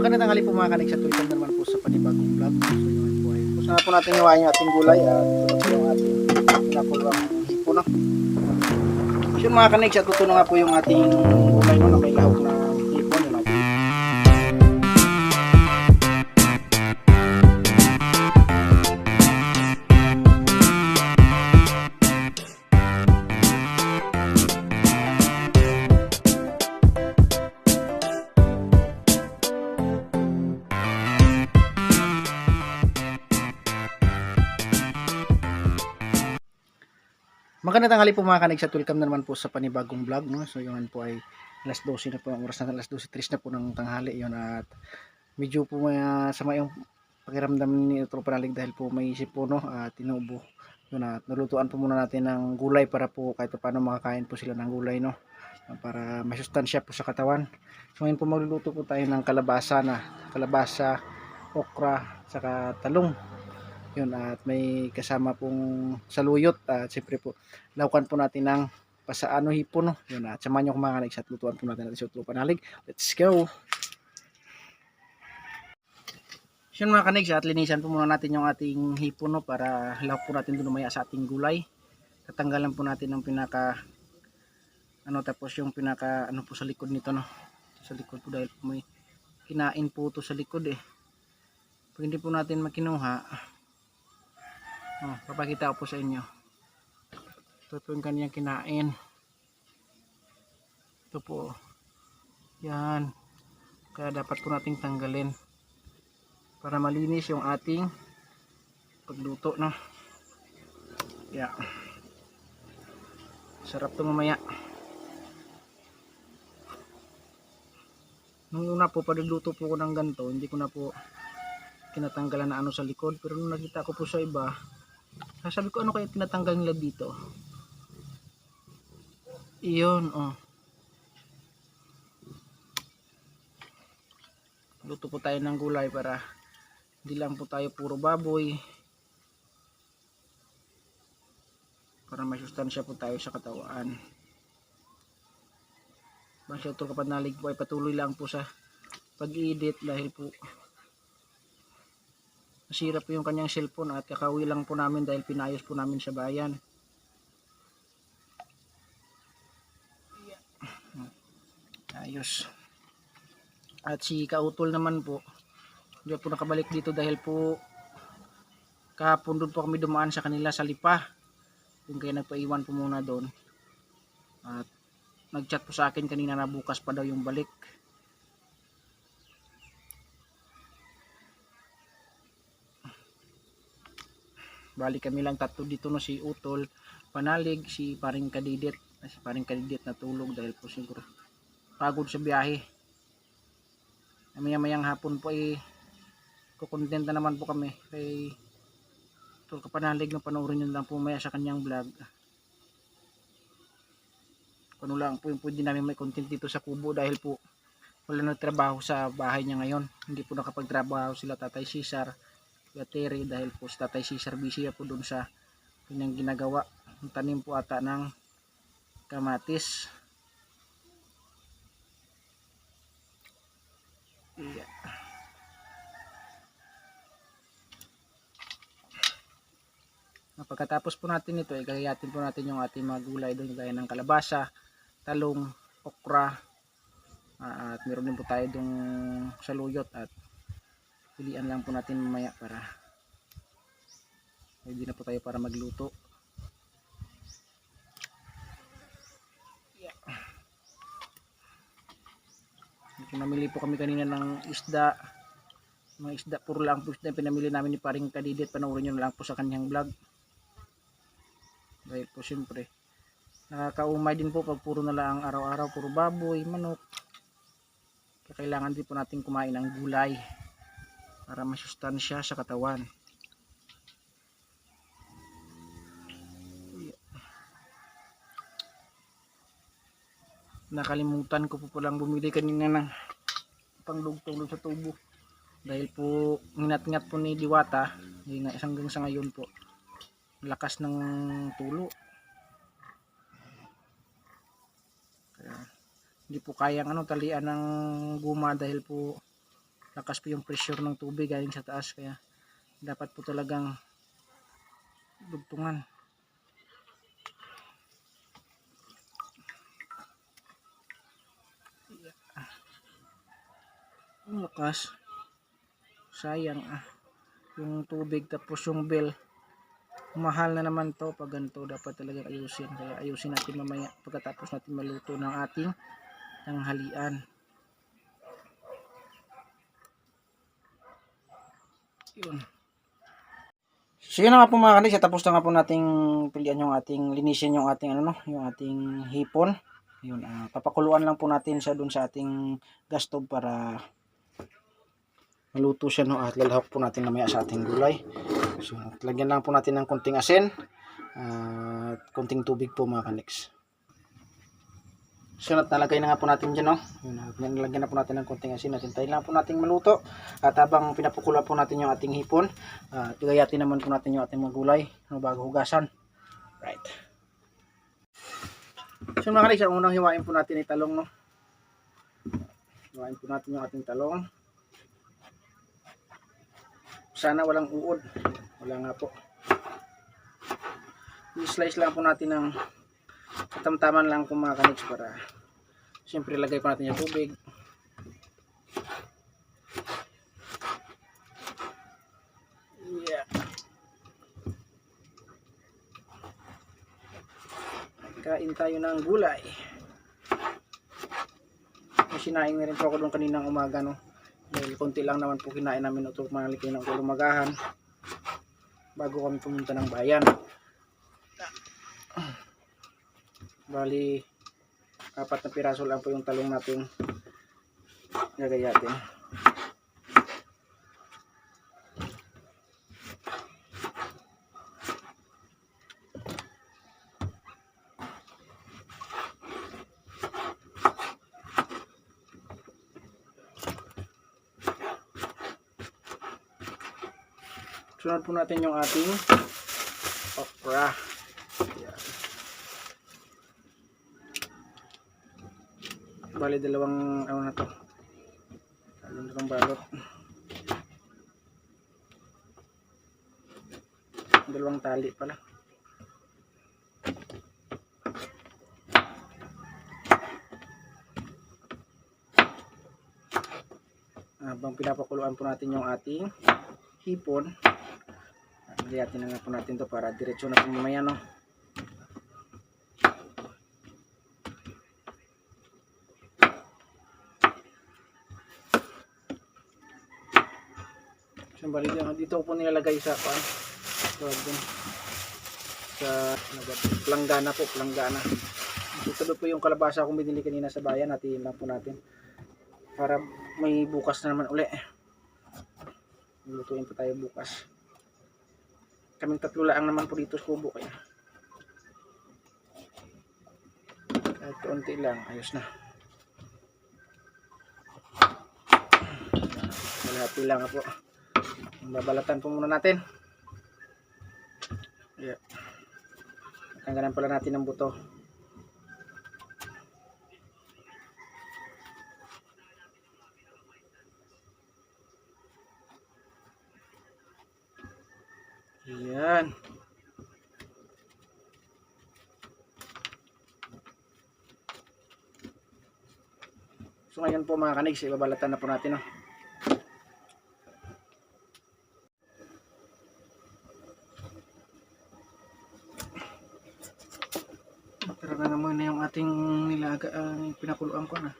Magandang tanghali po mga kanig sa tuwing naman po sa panibagong vlog. So yun po ay kung saan po natin iwain yung ating gulay at ito po yung ating pinapulwang hipo, no. So yun mga kanig, sa tutuno nga po yung ating gulay, no, na may lahok na hipo, yun natin. Magandang tanghali po mga kanig sa welcome na naman po sa panibagong vlog, no. So yun po ay alas 12 na po ang oras, na alas 12:03 na po ng tanghali yun, at medyo po sama yung pakiramdam ni Tropa Nalig dahil po may isip po, no, at tinubo yun, at nalutuan po muna natin ng gulay para po kahit paano makakain po sila ng gulay, no, para may sustansya po sa katawan. So ngayon po magluluto po tayo ng kalabasa, okra, saka talong yun, at may kasama pong saluyot at siyempre po laukan po natin ng pasaano hipon, no, yun, at samahan nyo kumakanig sa lutuan po natin sa Tropa Nalig. Let's go. Yun mga kanig, at linisan po muna natin yung ating hipon, no, para lahok po natin doon umaya sa ating gulay. Tatanggalan po natin ng pinaka tapos yung pinaka po sa likod nito, no, sa likod po, dahil po may kinain po to sa likod pag hindi po natin makinuha. Papakita ko po sa inyo. Ito po yung kanyang kinain. Ito po. Yan. Kaya dapat po nating tanggalin para malinis yung ating pagluto, no. Yeah. Sarap to mamaya. Nung una po, pagluto po ko ng ganito, hindi ko na po tinatanggalan na sa likod. Pero nung nakita ko po sa iba, sabi ko, ano kaya tinatanggal nila dito? Iyon, luto po tayo ng gulay para hindi lang po tayo puro baboy, para may sustansya po tayo sa katawan. Basta ito kapag nalig po ay patuloy lang po sa pag-edit dahil po nasira po yung kanyang cellphone at kakauwi lang po namin dahil pinayos po namin sa bayan. Ayos. At si Kautol naman po, hindi po nakabalik dito dahil po kahapon doon po kami dumaan sa kanila sa Lipa. Yung kaya nagpaiwan po muna doon. At nagchat po sa akin kanina na bukas pa daw yung balik. Balik kami lang tatlo dito, no, si Utol, Panalig, si Paring Kadidit. Si Paring Kadidit natulog dahil po siguro pagod sa biyahe. Maya-mayang hapon po ay kukontenta naman po kami kay Utol Panalig, na panoorin nyo lang po maya sa kanyang vlog. Ano lang po yung pwede namin may content dito sa Kubo dahil po wala na trabaho sa bahay niya ngayon. Hindi po nakapagtrabaho sila Tatay Cesar, Kuya Terry, dahil po si Tatay Cesar busy po doon sa kanyang ginagawa. Ang tanim po ata ng kamatis. Yeah. Pagkatapos po natin ito, gagayatin po natin yung ating mga gulay doon, gaya ng kalabasa, talong, okra, at meron din po tayo dong saluyot, at pilian lang po natin mamaya para ready na po tayo para magluto. Yeah. Namili po kami kanina ng isda, mga isda, puro lang po isda pinamili namin ni Paring Kadidit. Panoorin nyo lang po sa kanyang vlog dahil po siyempre nakakaumay din po pag puro na lang araw-araw puro baboy, manok. Kaya kailangan din po natin kumain ng gulay para masustansya sa katawan. Nakalimutan ko po palang bumili kanina ng pangdugtong sa tubo dahil po nginat-ngat po ni Diwata hanggang sa ngayon po lakas ng tulo, kaya hindi po kayang talian ng guma dahil po lakas po yung pressure ng tubig galing sa taas, kaya dapat po talagang dugtungan. Ang lakas, sayang yung tubig, tapos yung bell mahal na naman to. Pag ganito dapat talaga ayusin, kaya ayusin natin mamaya pagkatapos natin maluto ng ating tanghalian. Yun. So yun na nga po mga kanis, tapos na nga po nating pilihan yung ating linisin yung ating yung ating hipon. Yun, papakuluan lang po natin siya dun sa ating gas stove para maluto siya, no, at lalahok po natin mamaya sa ating gulay. So lagyan lang po natin ng konting asin at konting tubig po mga kaniks. So nalagay na nga po natin dyan, no? Yun, nalagyan na po natin ng konting asin. Hintayin lang po natin maluto. At habang pinapukula po natin yung ating hipon, gayatin naman po natin yung ating mga gulay, no, bago hugasan. Right. So mga kaniks, ang unang hiwain po natin ay talong, no? Hiwain po natin yung ating talong. Sana walang uod. Wala nga po. I-slice lang po natin ng katamtaman lang po mga kaniks, para siyempre lagay po natin yung tubig. Yeah. Kain tayo ng gulay. Sinaing na rin po ako doon kaninang umaga, no? Dahil konti lang naman po kinain namin ito, manalik ng ulumagahan bago kami pumunta ng bayan. Bali 4 na piraso lang po yung talong natin gagayatin. Sunod po natin yung ating okra. Yan. Bali dalawang na to. Dalawang balot. Dalawang tali pala. Habang pinapakuluan po natin yung ating hipon, gayatin na nga po natin to para diretso na po mamaya, no? So bali dito po nilalagay sa planggana po, planggana. Ito po yung kalabasa kong binili kanina sa bayan, natin lang po natin para may bukas na naman uli. Lutuin po tayo bukas. Kaming 3 lang naman po dito sa kubo, kaya kahit konti lang, ayos na. Malahati lang po. Babalatan po muna natin. Yeah. Tanggalan pala natin ng buto. Yan. So ngayon po mga kanigs, ibabalatan na po natin, no? Tara na naman na yung ating nilaga, pinakuluan ko na.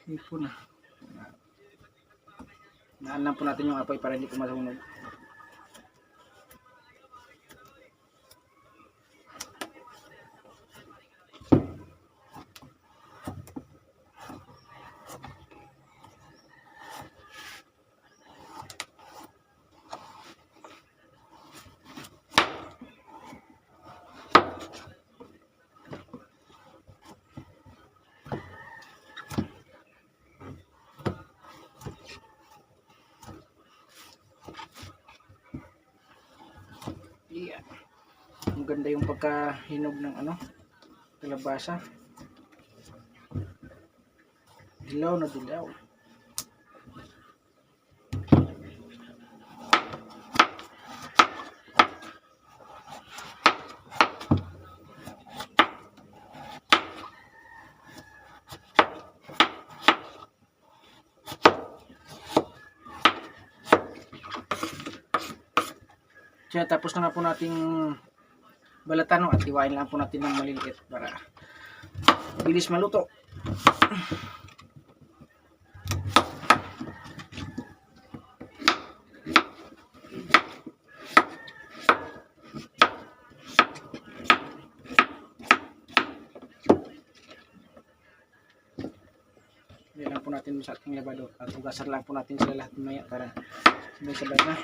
Ipon na. Naan lang po natin yung apoy para hindi po masunog. Yeah. Ang ganda yung pagkahinog ng kalabasa. Dilaw na dilaw. So tapos na nga po nating balatan, no, at iwain lang po natin ng maliliit para bilis maluto. Yan lang po natin sa ating labado at ugasan lang po natin sila lahat mamaya para sabay-sabay na.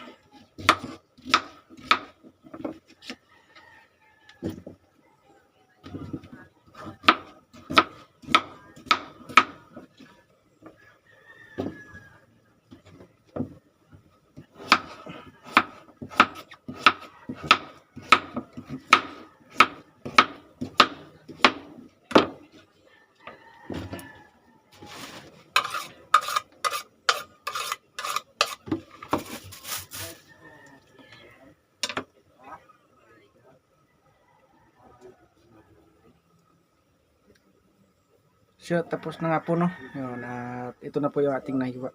So, tapos na nga po, no. Yun, at ito na po yung ating nahiwa.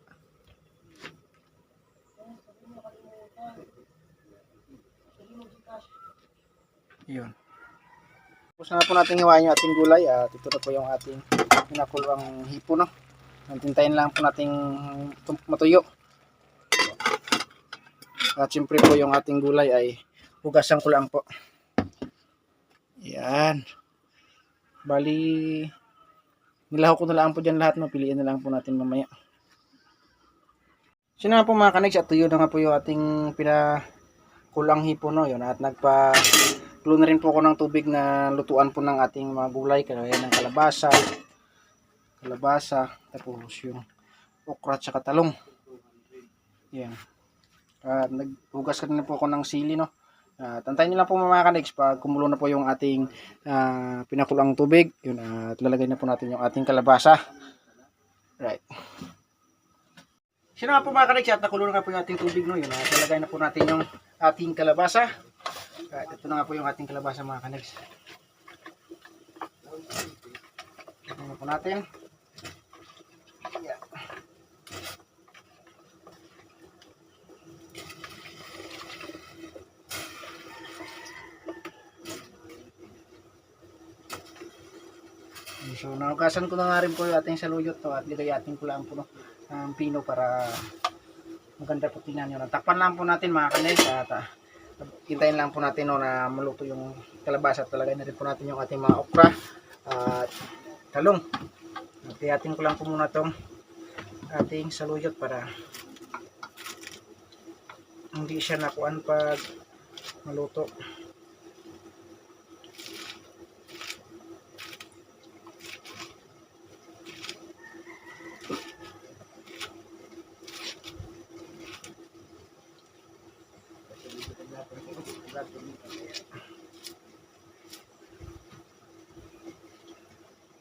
Yun. Tapos na nga po natin hiwain yung ating gulay at ito na po yung ating pinakulong hipo, no. Hintayin lang po nating matuyo. At siyempre po yung ating gulay ay hugasan ko lang po. Yan. Bali, nilaho ko na lang po dyan lahat, no. Piliin na lang po natin mamaya. So na nga po mga kanigs, at tuyo na nga po yung ating pinakulang hipo, no. Yun, at nagpa-glue na rin po ako ng tubig na lutuan po ng ating mga gulay, kaya ng kalabasa, tapos yung okra at saka talong. Yan. At naghugas ka na po ako ng sili, no. Tantayin nyo lang po mga kanigs pag kumulo na po yung ating pinakulang tubig. Yun, at lalagay na po natin yung ating kalabasa. Right. Sino nga po mga kanigs, at nakulo na po yung ating tubig, no. Yun, at lalagay na po natin yung ating kalabasa. At ito na nga po yung ating kalabasa mga kanigs. Ito na po natin. Yeah. So, nahugasan ko na nga rin po yung ating saluyot, to, at ligayatin ko lang po, no, ng pino para maganda po tingnan nyo. Takpan lang po natin mga kanigs at hintayin lang po natin, no, na maluto yung kalabasa at talagay na rin po natin yung ating mga okra at talong. At ligayatin ko lang po muna itong ating saluyot para hindi siya nakuan pag maluto.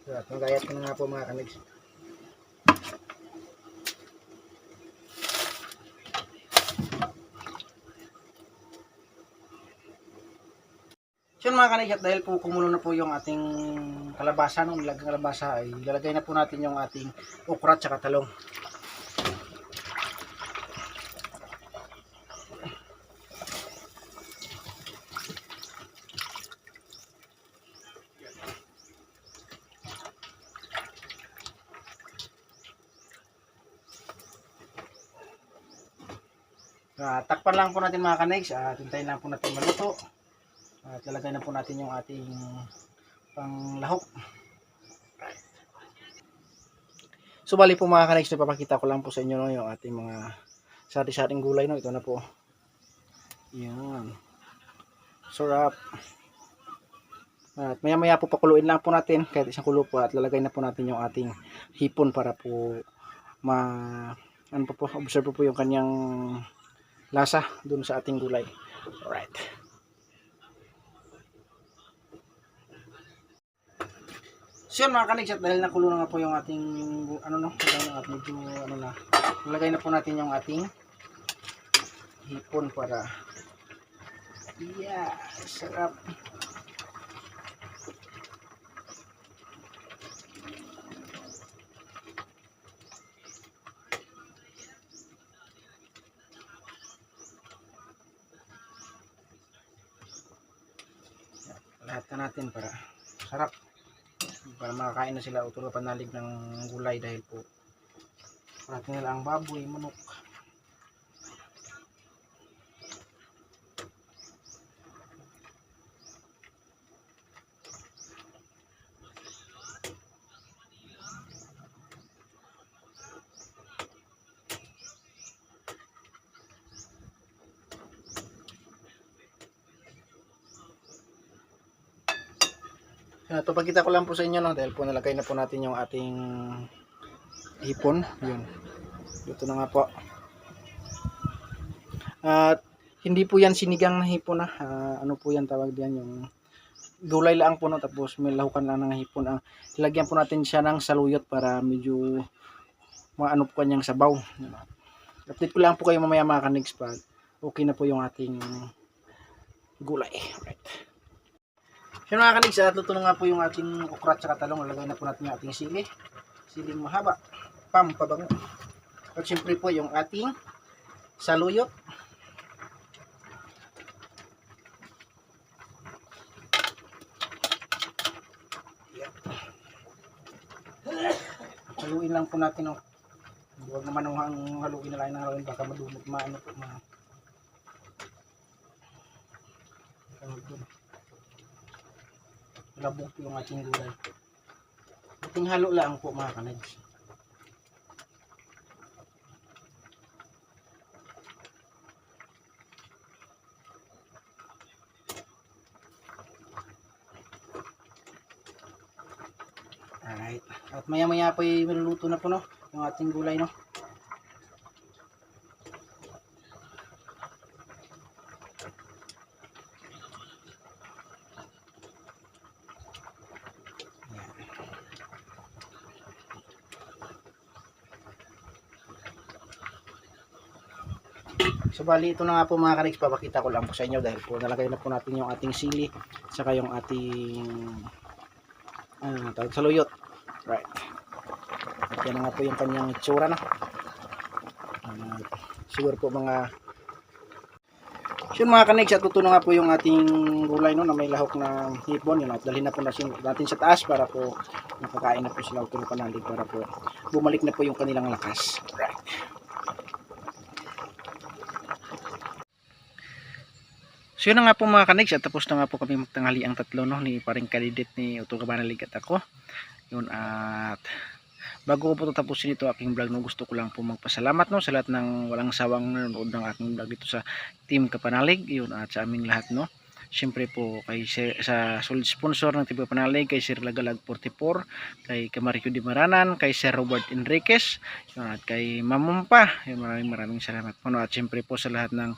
So, at magayat ko na nga po mga kanigs. So mga kanigs, at dahil po kumulo na po yung ating kalabasa, nung nilagang kalabasa, ay lalagay na po natin yung ating okra at saka talong. Takpan lang po natin mga kanigs at hintayin lang po natin maluto. At lalagay na po natin yung ating panglahok. So bali po mga kanigs, napapakita ko lang po sa inyo, no, yung ating mga sari-saring gulay, no. Ito na po. Yan. Sarap. At maya maya po pakuluin lang po natin kahit isang kulo po at lalagay na po natin yung ating hipon para po ano po, observe po yung kanyang lasa dun sa ating gulay. Alright. So yun mga kanigs, at dahil nakulo na nga po yung ating at medyo nalagay na po natin yung ating hipon para sarap. lahat na natin para sarap, para makakain na sila Utol Kapanalig ng gulay dahil po parating nila ang baboy, manok. Ito pagkita ko lang po sa inyo no, dahil po nalagay na po natin yung ating hipon. Yun. Ito na nga po. At hindi po yan sinigang na hipon na. Ano po yan tawag diyan, yung gulay lang po no, tapos may lahukan lang ng hipon. Ilagyan po natin siya ng saluyot para medyo maano po kanyang sabaw. Update ko lang po kayo mamaya mga kanigs pag okay na po yung ating gulay. Alright. Yun mga kanigs, at luto na nga po yung ating okra at saka talong. Lalagay na po natin yung ating sili. Siling mahaba. Pampabango. At syempre po yung ating saluyot. Haluin lang po natin. Oh. Huwag naman ang haluin na lang ng haluin. Baka madumot maano po. Labog po yung ating gulay. Ating halo lang po mga kanigs. Alright. At maya maya po yung maluluto na po no, yung ating gulay no. So bali ito na nga po mga kanigs, papakita ko lang po sa inyo dahil po nalagay na po natin yung ating sili saka yung ating saluyot. Right. At yan nga po yung kanyang itsura na. Siguro po mga yun mga kanigs, at tutunan nga po yung ating gulay no, na may lahok na hipon. Yun, at dalhin na po natin sa taas para po makakain na po sila Utol Kapanalig para po bumalik na po yung kanilang lakas. Right. So yun na nga po mga kanigs, at tapos na nga po kami magtanghali ang tatlo no, ni paring Kalidit, ni Utol Kapanalig at ako. Yun, at bago ko po tapusin ito aking vlog no, gusto ko lang po magpasalamat no sa lahat ng walang sawang nanonood ng aking vlog dito sa Team Kapanalig. Yun, at sa aming lahat no. Siyempre po kay sa solid sponsor ng Team Kapanalig, kay Sir Lagalag 44, kay Camarico Di Maranan, kay Sir Robert Enriquez, yun, at kay Mamumpa. Yun, maraming salamat po no. At siyempre po sa lahat ng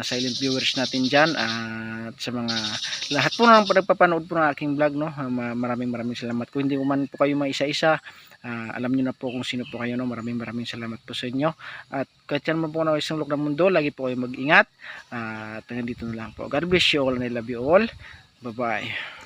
silent viewers natin dyan, at sa mga lahat po ng nagpapanood po ng aking vlog no, maraming salamat. Kung hindi ko man po kayo maisa-isa, alam niyo na po kung sino po kayo no. Maraming salamat po sa inyo. At kahit yan man po na isang loob ng mundo, lagi po kayo mag-ingat. At hanggang dito na lang po. God bless you all and I love you all. Bye bye.